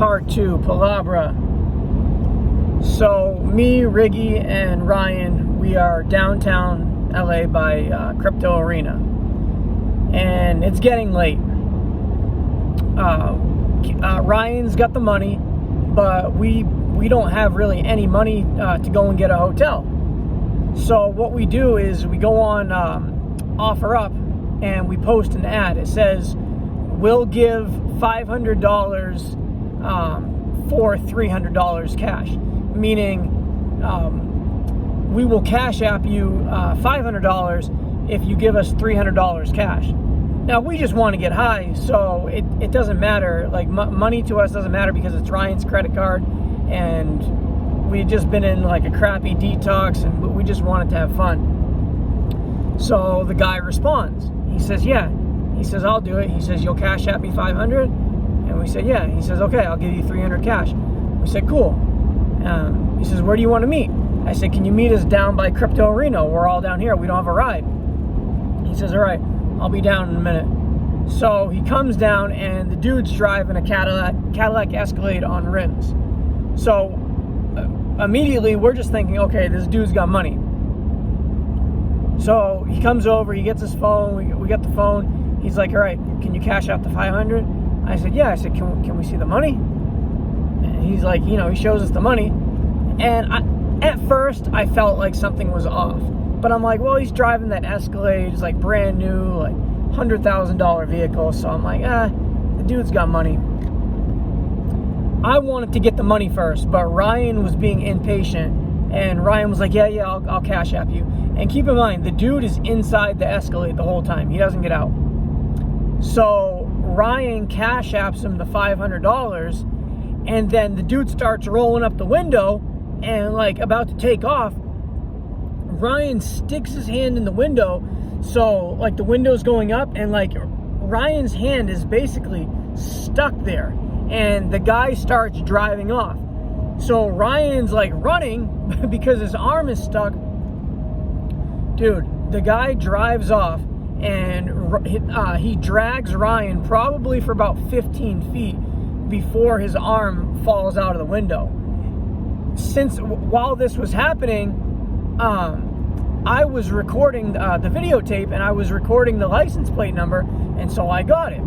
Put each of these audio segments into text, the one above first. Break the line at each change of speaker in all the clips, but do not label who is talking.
Part 2, Palabra. So, me, Riggy, and Ryan, we are downtown LA by Crypto Arena. And it's getting late. Ryan's got the money, but we don't have really any money to go and get a hotel. So what we do is we go on OfferUp and we post an ad. It says, we'll give $500 for $300 cash, meaning we will cash app you $500 if you give us $300 cash. Now, we just want to get high, so it doesn't matter. Like, money to us doesn't matter because it's Ryan's credit card, and we've just been in like a crappy detox, and we just wanted to have fun. So the guy responds. He says, yeah. He says, I'll do it. He says, you'll cash app me 500? And we said, yeah. He says, okay, I'll give you 300 cash. We said, cool. He says, where do you want to meet? I said, can you meet us down by Crypto Arena? We're all down here. We don't have a ride. He says, all right, I'll be down in a minute. So he comes down, and the dude's driving a Cadillac Escalade on rims. So immediately we're just thinking, okay, this dude's got money. So he comes over, he gets his phone, we get the phone. He's like, all right, can you cash out the 500? I said, yeah. I said, can we see the money? And he's like, he shows us the money. And at first I felt like something was off. But I'm like, well, he's driving that Escalade. It's like brand new, like $100,000 vehicle. So I'm like, the dude's got money. I wanted to get the money first, but Ryan was being impatient. And Ryan was like, yeah, I'll cash app you. And keep in mind, the dude is inside the Escalade the whole time. He doesn't get out. So Ryan cash apps him the $500. And then the dude starts rolling up the window and like about to take off. Ryan sticks his hand in the window. So like the window's going up, and like Ryan's hand is basically stuck there. And the guy starts driving off. So Ryan's like running because his arm is stuck. Dude, the guy drives off, and he drags Ryan probably for about 15 feet before his arm falls out of the window. While this was happening, I was recording the videotape, and I was recording the license plate number, and so I got it.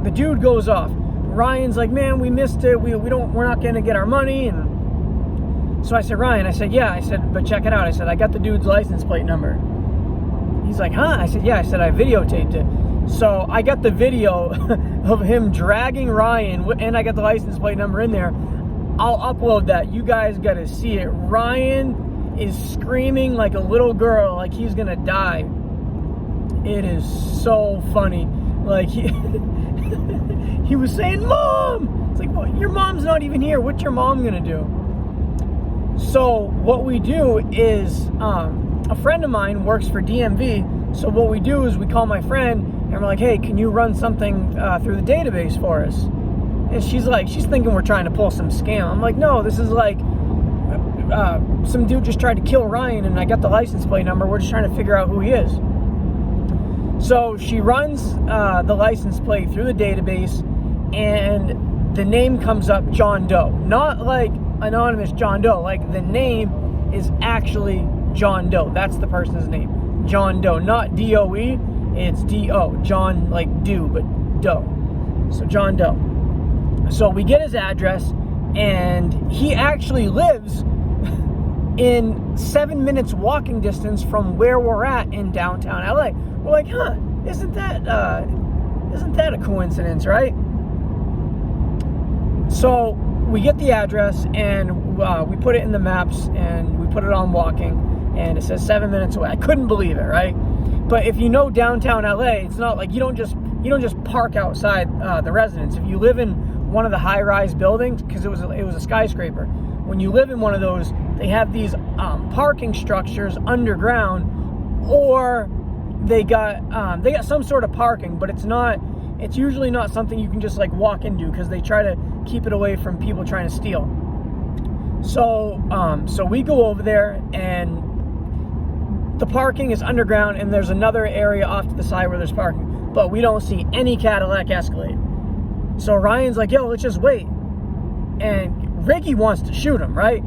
The dude goes off. Ryan's like, man, we missed it. We're not gonna get our money. And so I said, Ryan, yeah. I said, but check it out. I said, I got the dude's license plate number. He's like, huh? I said, yeah. I said, I videotaped it. So I got the video of him dragging Ryan, and I got the license plate number in there. I'll upload that. You guys got to see it. Ryan is screaming like a little girl, like he's gonna die. It is so funny. Like he was saying, Mom! It's like, well, your mom's not even here. What's your mom gonna do? So what we do is, a friend of mine works for DMV. So what we do is we call my friend, and we're like, hey, can you run something through the database for us? And she's thinking we're trying to pull some scam. I'm like, no, this is like, some dude just tried to kill Ryan, and I got the license plate number. We're just trying to figure out who he is. So she runs the license plate through the database, and the name comes up John Doe. Not like anonymous John Doe. Like, the name is actually John Doe. That's the person's name. John Doe. Not D-O-E. It's D-O. John, like do, but Doe. So John Doe. So we get his address, and he actually lives in 7 minutes walking distance from where we're at in downtown LA. We're like, huh, isn't that a coincidence, right? So we get the address, and we put it in the maps, and we put it on walking, and it says 7 minutes away. I couldn't believe it, right? But if you know downtown LA, it's not like you don't just park outside the residence. If you live in one of the high-rise buildings, because it was a skyscraper, when you live in one of those, they have these parking structures underground, or they got some sort of parking, but it's usually not something you can just like walk into, because they try to keep it away from people trying to steal. So we go over there, and the parking is underground, and there's another area off to the side where there's parking, but we don't see any Cadillac Escalade. So Ryan's like, yo, let's just wait. and Riggy wants to shoot him, right?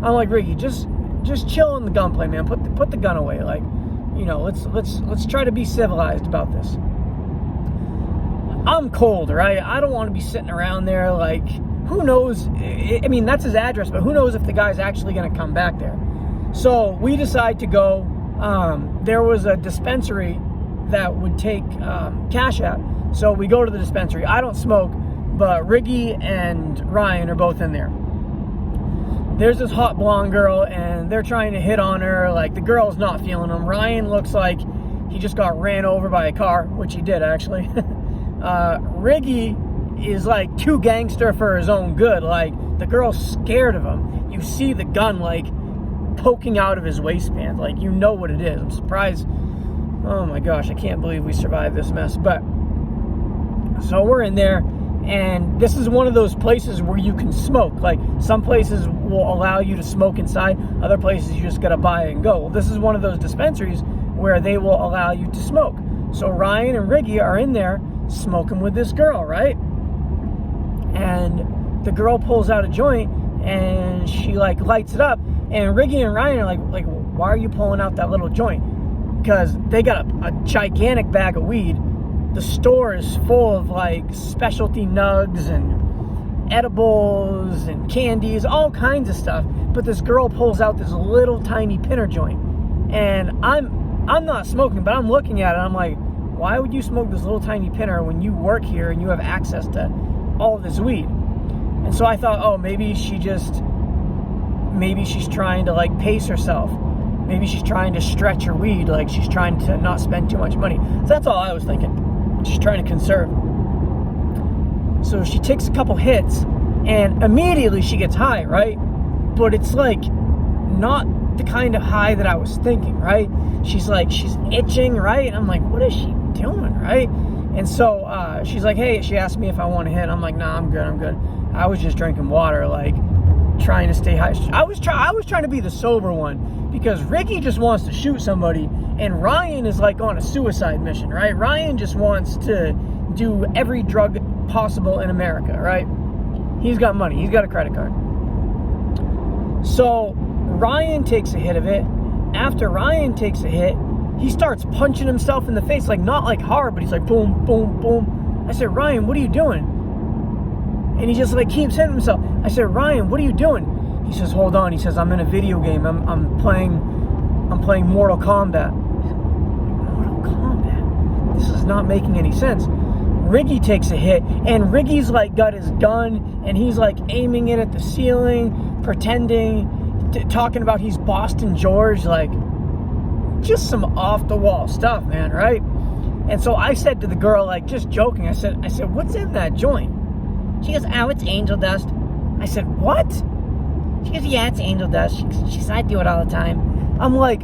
I'm like, Riggy, just chill in the gunplay, man. Put the gun away. Like, you know, let's try to be civilized about this. I'm cold, right? I don't want to be sitting around there. Like, who knows? I mean, that's his address, but who knows if the guy's actually going to come back there? So we decide to go. There was a dispensary that would take Cash App. So we go to the dispensary. I don't smoke, but Riggy and Ryan are both in there. There's this hot blonde girl, and they're trying to hit on her. Like, the girl's not feeling him. Ryan looks like he just got ran over by a car, which he did, actually. Riggy is, like, too gangster for his own good. Like, the girl's scared of him. You see the gun, like, poking out of his waistband. Like, you know what it is. I'm surprised. Oh, my gosh. I can't believe we survived this mess. But, so we're in there. And this is one of those places where you can smoke. Like, some places will allow you to smoke inside. Other places you just got to buy it and go. Well, this is one of those dispensaries where they will allow you to smoke. So Ryan and Riggy are in there smoking with this girl, right? And the girl pulls out a joint and she, like, lights it up. And Riggy and Ryan are like, why are you pulling out that little joint? Because they got a gigantic bag of weed. The store is full of, like, specialty nugs and edibles and candies, all kinds of stuff. But this girl pulls out this little tiny pinner joint. And I'm not smoking, but I'm looking at it. I'm like, why would you smoke this little tiny pinner when you work here and you have access to all this weed? And so I thought, oh, maybe she's trying to, like, pace herself. Maybe she's trying to stretch her weed. Like, she's trying to not spend too much money. So that's all I was thinking. She's trying to conserve. So she takes a couple hits and immediately she gets high, right? But it's, like, not the kind of high that I was thinking, right? She's itching, right? I'm like, what is she doing, right? And so she's like, hey, she asked me if I want to hit. I'm like, nah, I'm good. I was just drinking water, like, trying to stay high. I was trying to be the sober one, because Riggy just wants to shoot somebody and Ryan is, like, on a suicide mission, right? Ryan just wants to do every drug possible in America, right? He's got money. He's got a credit card. So Ryan takes a hit of it. After Ryan takes a hit, he starts punching himself in the face, like, not like hard, but he's like, boom, boom, boom. I said, Ryan, what are you doing? And he just, like, keeps hitting himself. I said, Ryan, what are you doing? He says, hold on. He says, I'm in a video game. I'm playing Mortal Kombat. Mortal Kombat? This is not making any sense. Riggy takes a hit, and Riggy's, like, got his gun, and he's, like, aiming it at the ceiling, pretending, talking about he's Boston George, like, just some off-the-wall stuff, man, right? And so I said to the girl, like, just joking, I said, what's in that joint? She goes, oh, it's angel dust. I said, what? She goes, yeah, it's angel dust. She said, I do it all the time. I'm like,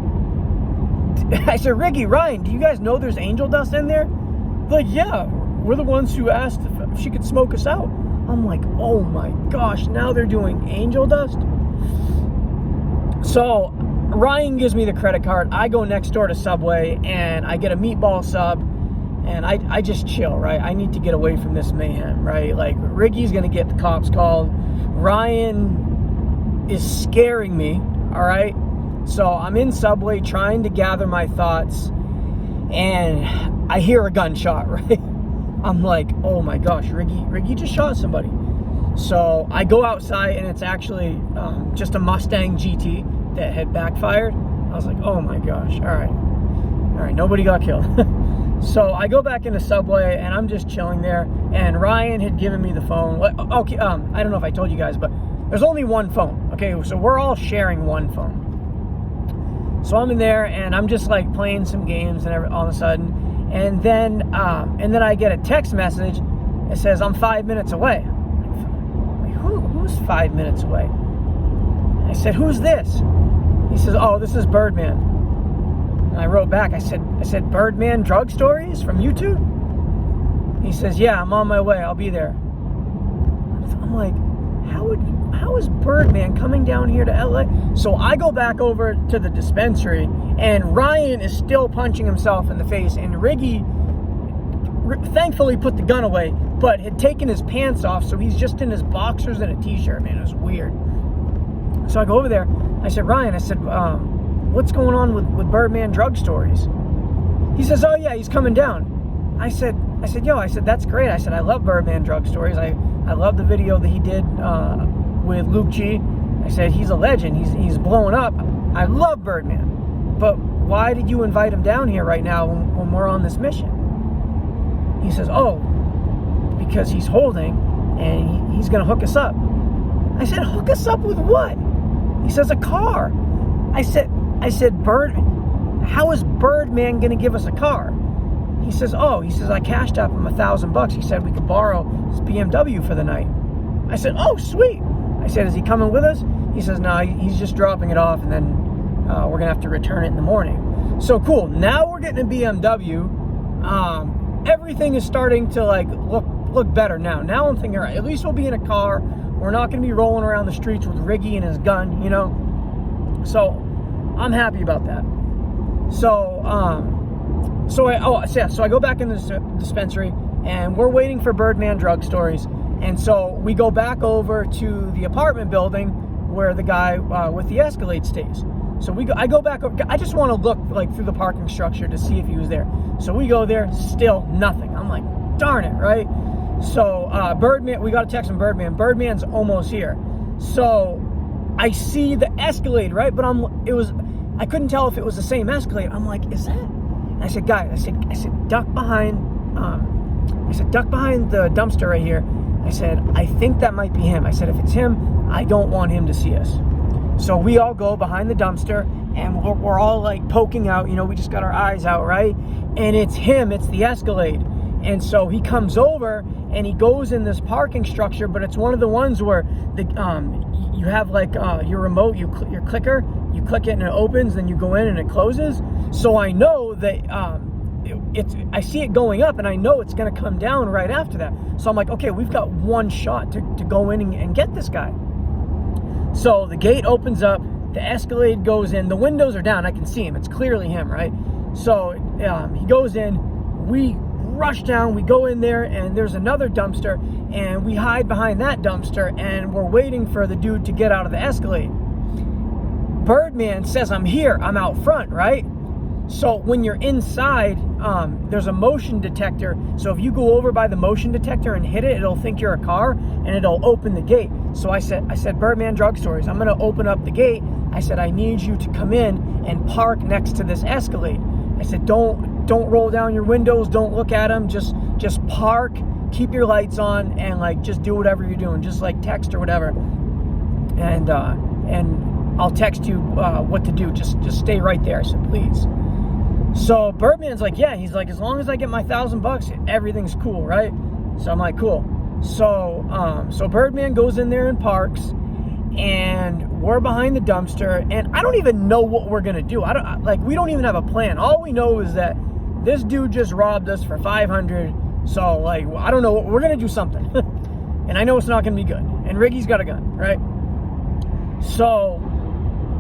I said, Riggy, Ryan, do you guys know there's angel dust in there? They're like, yeah, we're the ones who asked if she could smoke us out. I'm like, oh my gosh, now they're doing angel dust? So Ryan gives me the credit card. I go next door to Subway and I get a meatball sub, and I just chill, right? I need to get away from this mayhem, right? Like, Riggy's gonna get the cops called. Ryan is scaring me, all right? So I'm in Subway trying to gather my thoughts, and I hear a gunshot, right? I'm like, oh my gosh, Riggy just shot somebody. So I go outside, and it's actually just a Mustang GT that had backfired. I was like, oh my gosh, all right, nobody got killed. So I go back into Subway, and I'm just chilling there, and Ryan had given me the phone. Okay, I don't know if I told you guys, but there's only one phone, okay? So we're all sharing one phone. So I'm in there, and I'm just, like, playing some games and all of a sudden, and then I get a text message that says, I'm 5 minutes away. Who's 5 minutes away? I said, who's this? He says, oh, this is Birdman. And I wrote back, I said, Birdman drug stories from YouTube? He says, yeah, I'm on my way, I'll be there. I'm like, how is Birdman coming down here to LA? So I go back over to the dispensary, and Ryan is still punching himself in the face, and Riggy thankfully put the gun away, but had taken his pants off, so he's just in his boxers and a t-shirt. Man, it was weird. So I go over there. I said, Ryan, I said, what's going on with Birdman Drug Stories? He says, oh yeah, he's coming down. I said, yo, I said, that's great. I said, I love Birdman Drug Stories. I love the video that he did with Luke G. I said, he's a legend. He's blowing up. I love Birdman. But why did you invite him down here right now when we're on this mission? He says, oh, because he's holding and he's going to hook us up. I said, hook us up with what? He says, a car. I said, how is Birdman going to give us a car? He says, I cashed up him $1,000. He said we could borrow his BMW for the night. I said, oh, sweet. I said, is he coming with us? He says, no, he's just dropping it off, and then we're going to have to return it in the morning. So cool. Now we're getting a BMW. Everything is starting to like look better now. Now I'm thinking, all right, at least we'll be in a car. We're not going to be rolling around the streets with Riggy and his gun, you know? So I'm happy about that. So I go back in the dispensary, and we're waiting for Birdman Drug Stories. And so we go back over to the apartment building where the guy with the Escalade stays. So I go back over. I just want to look like through the parking structure to see if he was there. So we go there, still nothing. I'm like, darn it, right? So Birdman, we got a text from Birdman. Birdman's almost here. So I see the Escalade, right? But I couldn't tell if it was the same Escalade. I'm like, is that? And I said, guys, I said, duck behind the dumpster right here. I said, I think that might be him. I said, if it's him, I don't want him to see us. So we all go behind the dumpster, and we're all like poking out, you know, we just got our eyes out, right? And it's him, it's the Escalade. And so he comes over and he goes in this parking structure, but it's one of the ones where you have like your remote, your clicker, you click it and it opens, then you go in and it closes. So I know that I see it going up, and I know it's going to come down right after that. So I'm like, okay, we've got one shot to go in and get this guy. So the gate opens up, the Escalade goes in, the windows are down, I can see him, it's clearly him, right? So he goes in, we rush down, we go in there, and there's another dumpster, and we hide behind that dumpster, and we're waiting for the dude to get out of the Escalade. Birdman says, I'm here, I'm out front, right? So when you're inside, there's a motion detector. So if you go over by the motion detector and hit it, it'll think you're a car, and it'll open the gate. So I said, Birdman Drug Stories, I'm going to open up the gate. I said, I need you to come in and park next to this Escalade. I said, don't roll down your windows, don't look at them, just park, keep your lights on, and like just do whatever you're doing, just like text or whatever, and I'll text you what to do. Just stay right there. I said, please. So Birdman's like, yeah. He's like, as long as I get my $1,000, everything's cool, right? So I'm like, cool. So Birdman goes in there and parks, and we're behind the dumpster, and I don't even know what we're gonna do. We don't even have a plan. All we know is that this dude just robbed us for $500. So like, I don't know. We're gonna do something, and I know it's not gonna be good. And Riggy's got a gun, right? So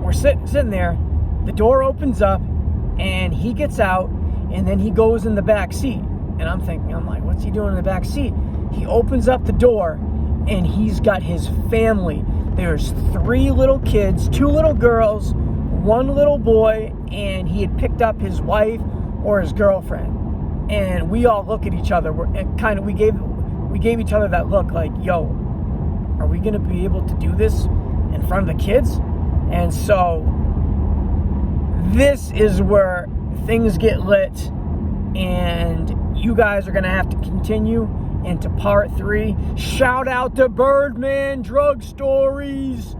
we're sitting there. The door opens up, and he gets out, and then he goes in the back seat. And I'm like, what's he doing in the back seat? He opens up the door, and he's got his family. There's 3 little kids, 2 little girls, 1 little boy, and he had picked up his wife or his girlfriend. And we all look at each other. We gave each other that look like, yo, are we gonna be able to do this in front of the kids? And so this is where things get lit, and you guys are gonna have to continue into part 3. Shout out to Birdman Drug Stories.